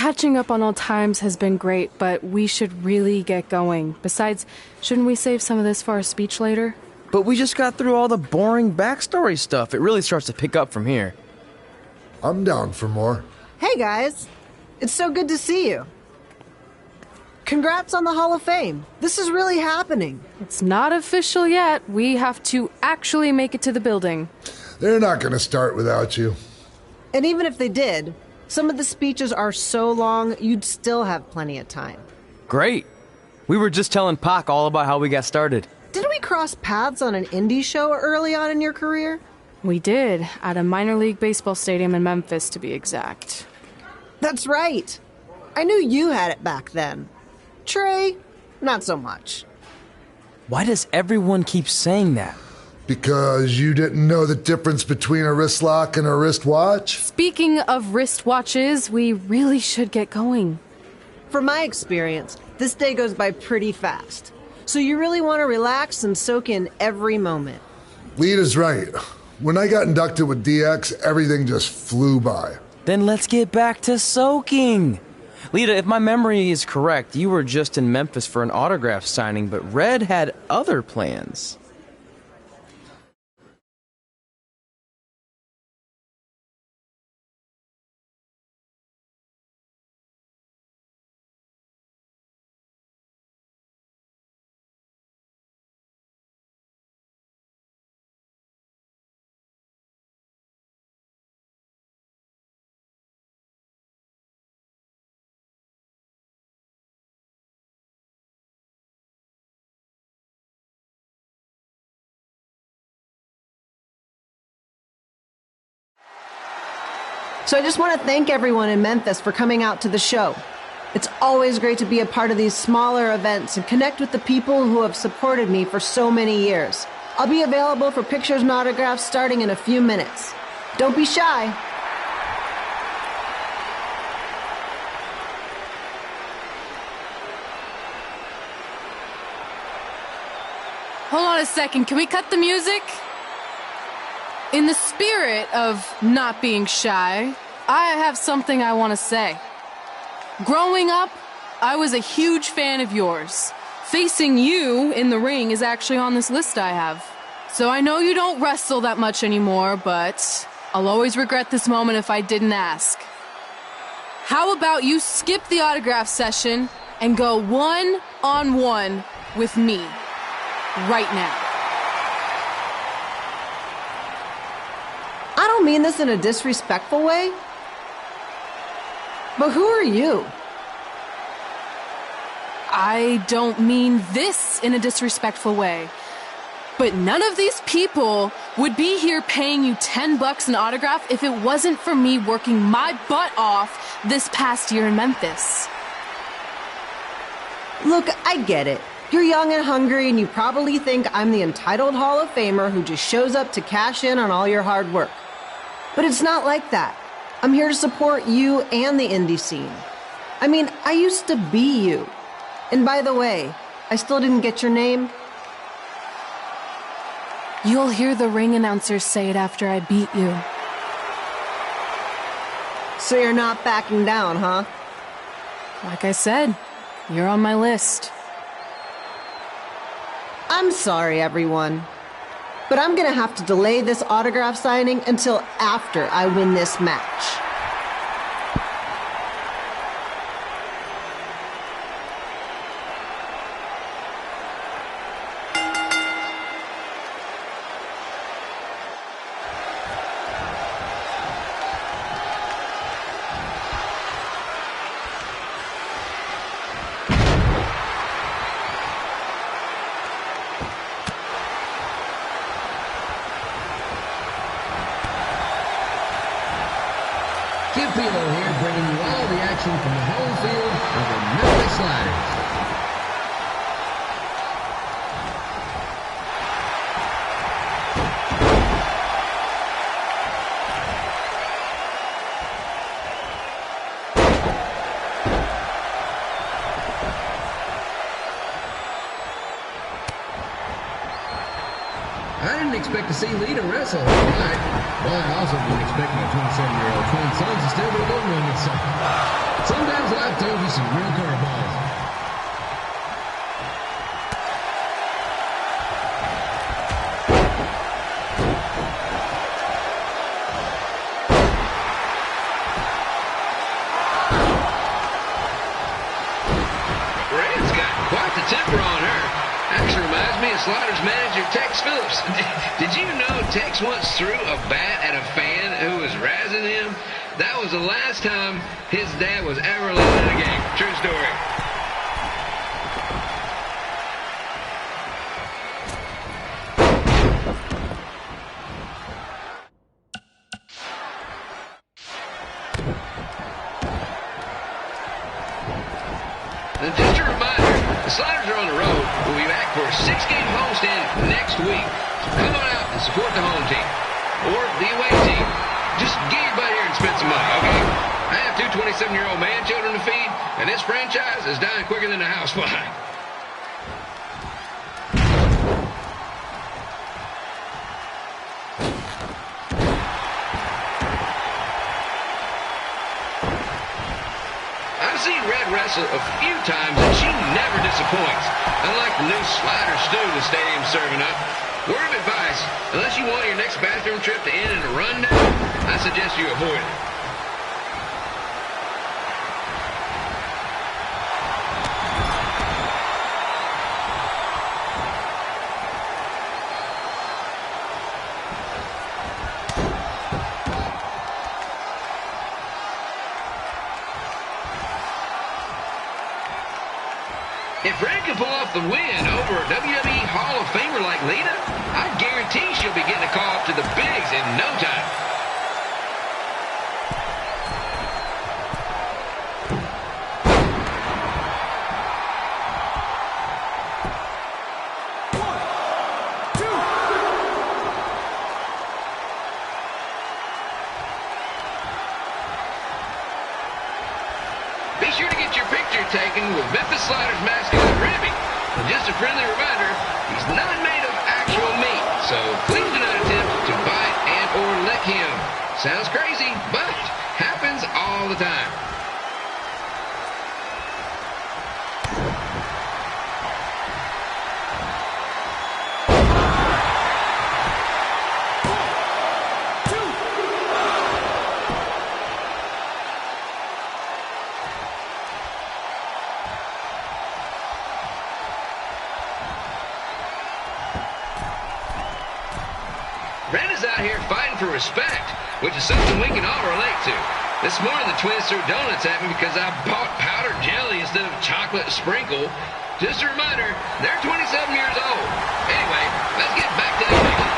Catching up on old times has been great, but we should really get going. Besides, shouldn't we save some of this for our speech later? But we just got through all the boring backstory stuff. It really starts to pick up from here. I'm down for more. Hey guys, it's so good to see you. Congrats on the Hall of Fame. This is really happening. It's not official yet. We have to actually make it to the building. They're not going to start without you. And even if they did, some of the speeches are so long, you'd still have plenty of time. Great. We were just telling Pac all about how we got started. Didn't we cross paths on an indie show early on in your career? We did, at a minor league baseball stadium in Memphis, to be exact. That's right. I knew you had it back then. Trey, not so much. Why does everyone keep saying that? Because you didn't know the difference between a wrist lock and a wristwatch? Speaking of wristwatches, we really should get going. From my experience, this day goes by pretty fast. So you really want to relax and soak in every moment. Lita's right. When I got inducted with DX, everything just flew by. Then let's get back to soaking. Lita, if my memory is correct, you were just in Memphis for an autograph signing, but Red had other plans. So I just want to thank everyone in Memphis for coming out to the show. It's always great to be a part of these smaller events and connect with the people who have supported me for so many years. I'll be available for pictures and autographs starting in a few minutes. Don't be shy. Hold on a second, can we cut the music? In the spirit of not being shy, I have something I want to say. Growing up, I was a huge fan of yours. Facing you in the ring is actually on this list I have. So I know you don't wrestle that much anymore, but I'll always regret this moment if I didn't ask. How about you skip the autograph session and go one-on-one with me right now? I don't mean this in a disrespectful way, but who are you? I don't mean this in a disrespectful way, but none of these people would be here paying you $10 an autograph if it wasn't for me working my butt off this past year in Memphis. Look, I get it. You're young and hungry, and you probably think I'm the entitled Hall of Famer who just shows up to cash in on all your hard work. But it's not like that. I'm here to support you and the indie scene. I mean, I used to be you. And by the way, I still didn't get your name. You'll hear the ring announcers say it after I beat you. So you're not backing down, huh? Like I said, you're on my list. I'm sorry, everyone. But I'm gonna have to delay this autograph signing until after I win this match. Skip Pilo here, bringing you all the action from the home field of the Memphis Sliders. I didn't expect to see Lita wrestle tonight, but I also didn't expect my 27-year-old twin sons to still be going with me. So Sometimes life throws you some real curveballs. Red's got quite the temper on her. Actually reminds me of Slaughter's manager, Tex Phillips. Did you know Tex once threw a bat at a fan who was razzing him? That was the last time his dad was ever allowed in a game. True story. And just a reminder, the Sliders are on the road. We'll be back for a 6-game homestand next week. So come on out and support the home team. Or the away team. Just get your butt here and spend some money, okay? I have two 27-year-old man children to feed, and this franchise is dying quicker than a housefly. I've seen Red wrestle a few times, and she never disappoints. Unlike the new slider stew the stadium's serving up. Word of advice, unless you want your next bathroom trip to end in a rundown, I suggest you avoid it. If Red can pull off the win over a WWE Hall of Famer like Lita, I guarantee she'll be getting a call up to the bigs in no time. Be sure to get your picture taken with Memphis Sliders mascot Remy. And just a friendly reminder, he's not made of actual meat, so please do not attempt to bite and or lick him. Sounds crazy, but happens all the time. Red is out here fighting for respect, which is something we can all relate to. This morning the twins threw donuts at me because I bought powdered jelly instead of chocolate sprinkle. Just a reminder, they're 27 years old. Anyway, let's get back to the action.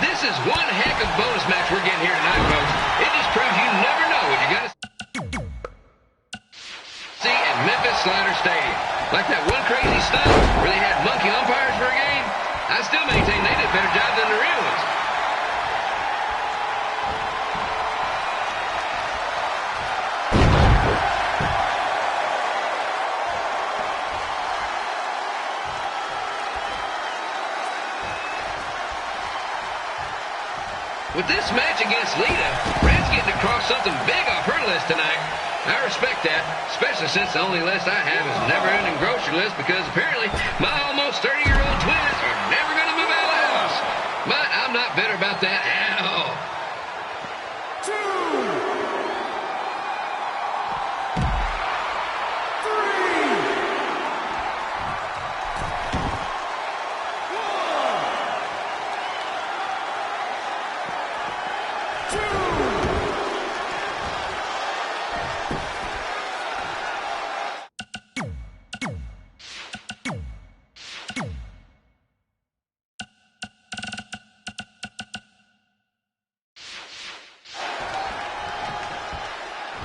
This is one heck of a bonus match we're getting here tonight, folks. It just proves you never know what you're going to see at Memphis Slider Stadium. Like that one crazy stunt where they had monkey umpires for a game. I still maintain they did a better job than the real ones. With this match against Lita, Red's getting across something big off her list tonight. I respect that, especially since the only list I have is a never-ending grocery list because apparently my almost 30-year-old twins are never going to move out of the house. But I'm not bitter about that at all.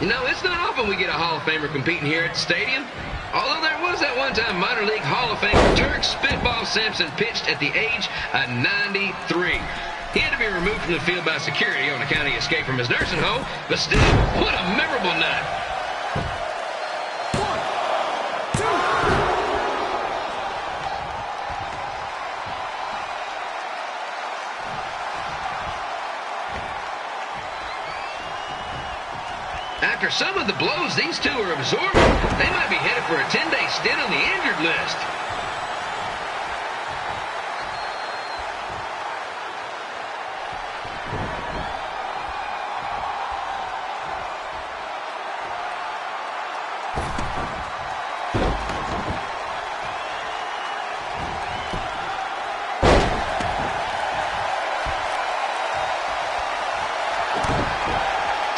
You know, it's not often we get a Hall of Famer competing here at the stadium. Although there was that one time minor league Hall of Famer Turk Spitball Simpson pitched at the age of 93. He had to be removed from the field by security on account he escaped from his nursing home, but still, what a memorable night. After some of the blows these two are absorbing, they might be headed for a 10-day stint on the injured list.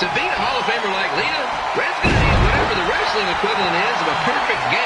To beat a Hall of Famer like Lita, Red's going to need whatever the wrestling equivalent is of a perfect game.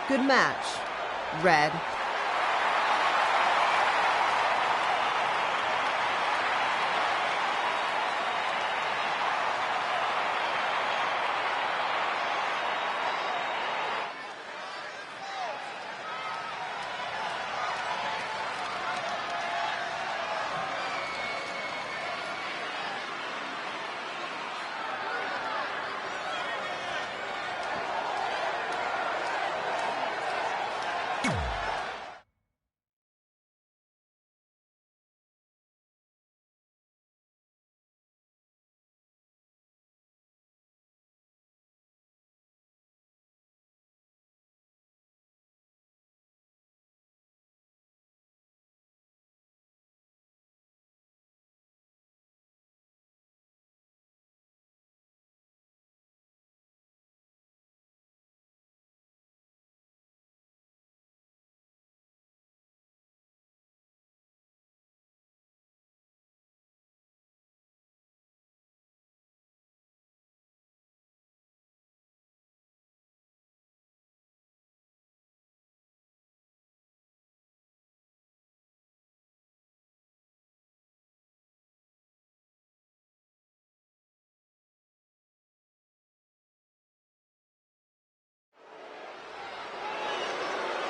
Good match, Red.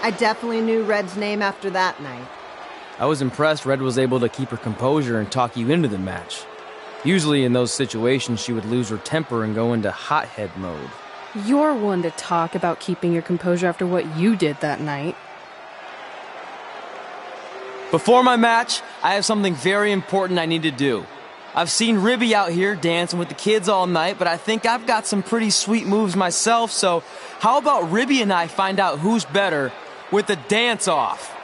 I definitely knew Red's name after that night. I was impressed Red was able to keep her composure and talk you into the match. Usually in those situations, she would lose her temper and go into hothead mode. You're one to talk about keeping your composure after what you did that night. Before my match, I have something very important I need to do. I've seen Ribby out here dancing with the kids all night, but I think I've got some pretty sweet moves myself, so how about Ribby and I find out who's better with the dance-off?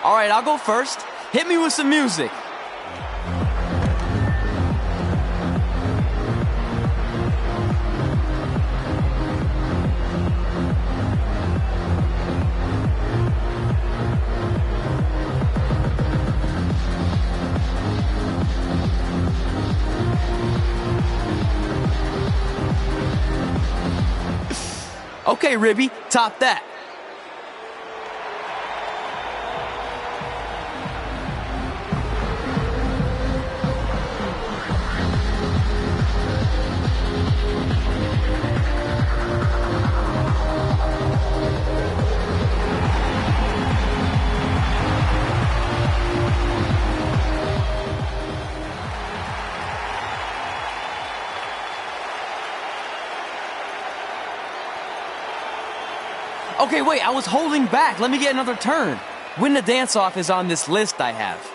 All right, I'll go first. Hit me with some music. Okay, Ribby, top that. Okay, wait, I was holding back. Let me get another turn. Win the dance-off is on this list I have.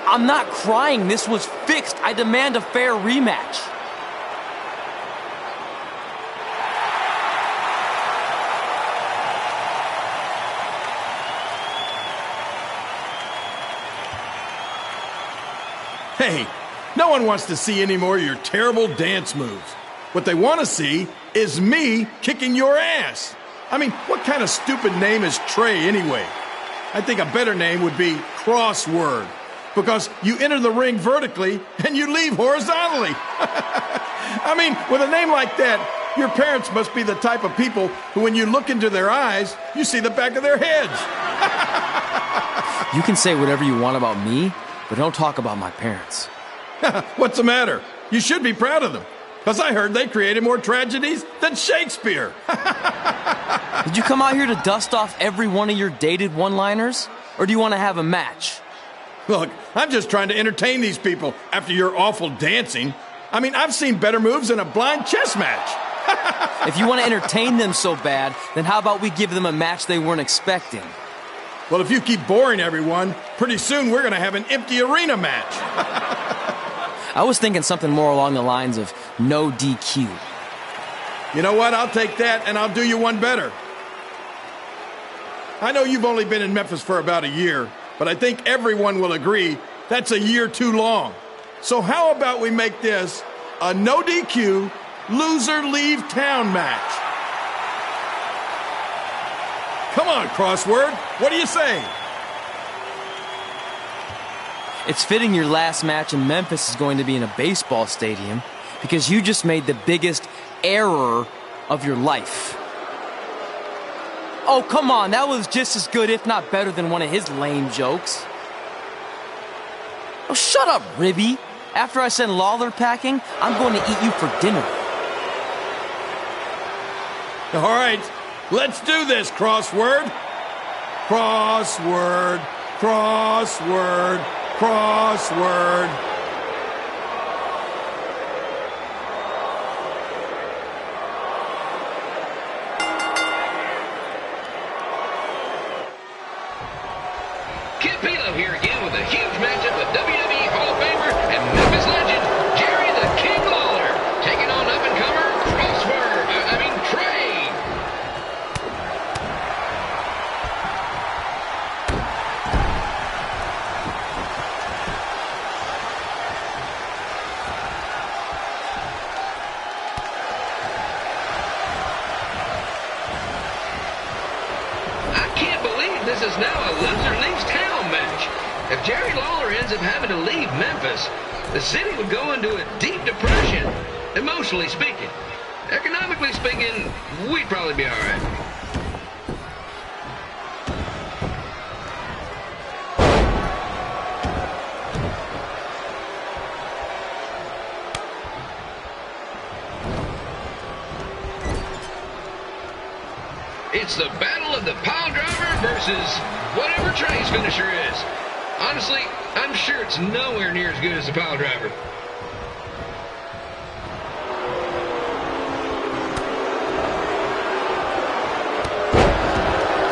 I'm not crying. This was fixed. I demand a fair rematch. Hey, no one wants to see any more of your terrible dance moves. What they want to see is me kicking your ass. I mean, what kind of stupid name is Trey anyway? I think a better name would be Crossword, because you enter the ring vertically and you leave horizontally. I mean, with a name like that, your parents must be the type of people who, when you look into their eyes, you see the back of their heads. You can say whatever you want about me, but don't talk about my parents. What's the matter? You should be proud of them, because I heard they created more tragedies than Shakespeare. Did you come out here to dust off every one of your dated one-liners? Or do you want to have a match? Look, I'm just trying to entertain these people after your awful dancing. I mean, I've seen better moves in a blind chess match. If you want to entertain them so bad, then how about we give them a match they weren't expecting? Well, if you keep boring everyone, pretty soon we're going to have an empty arena match. I was thinking something more along the lines of no DQ. You know what? I'll take that, and I'll do you one better. I know you've only been in Memphis for about a year, but I think everyone will agree that's a year too long. So how about we make this a no DQ, loser leave town match? Come on, Crossword. What do you say? It's fitting your last match in Memphis is going to be in a baseball stadium because you just made the biggest error of your life. Oh, come on. That was just as good, if not better, than one of his lame jokes. Oh, shut up, Ribby. After I send Lawler packing, I'm going to eat you for dinner. All right. Let's do this, Crossword. Crossword, crossword, crossword. Kid Pilo here again with a huge matchup with WWE Hall of Famer and Memphis legend, Jerry the King Lawler, taking on up-and-comer Trey. I can't believe this is now a loser leaves town match. If Jerry Lawler ends up having to leave Memphis, the city would go into a deep depression, emotionally speaking. Economically speaking, we'd probably be all right. It's the battle of the pile driver versus whatever Trey's finisher is. Honestly, I'm sure it's nowhere near as good as the pile driver.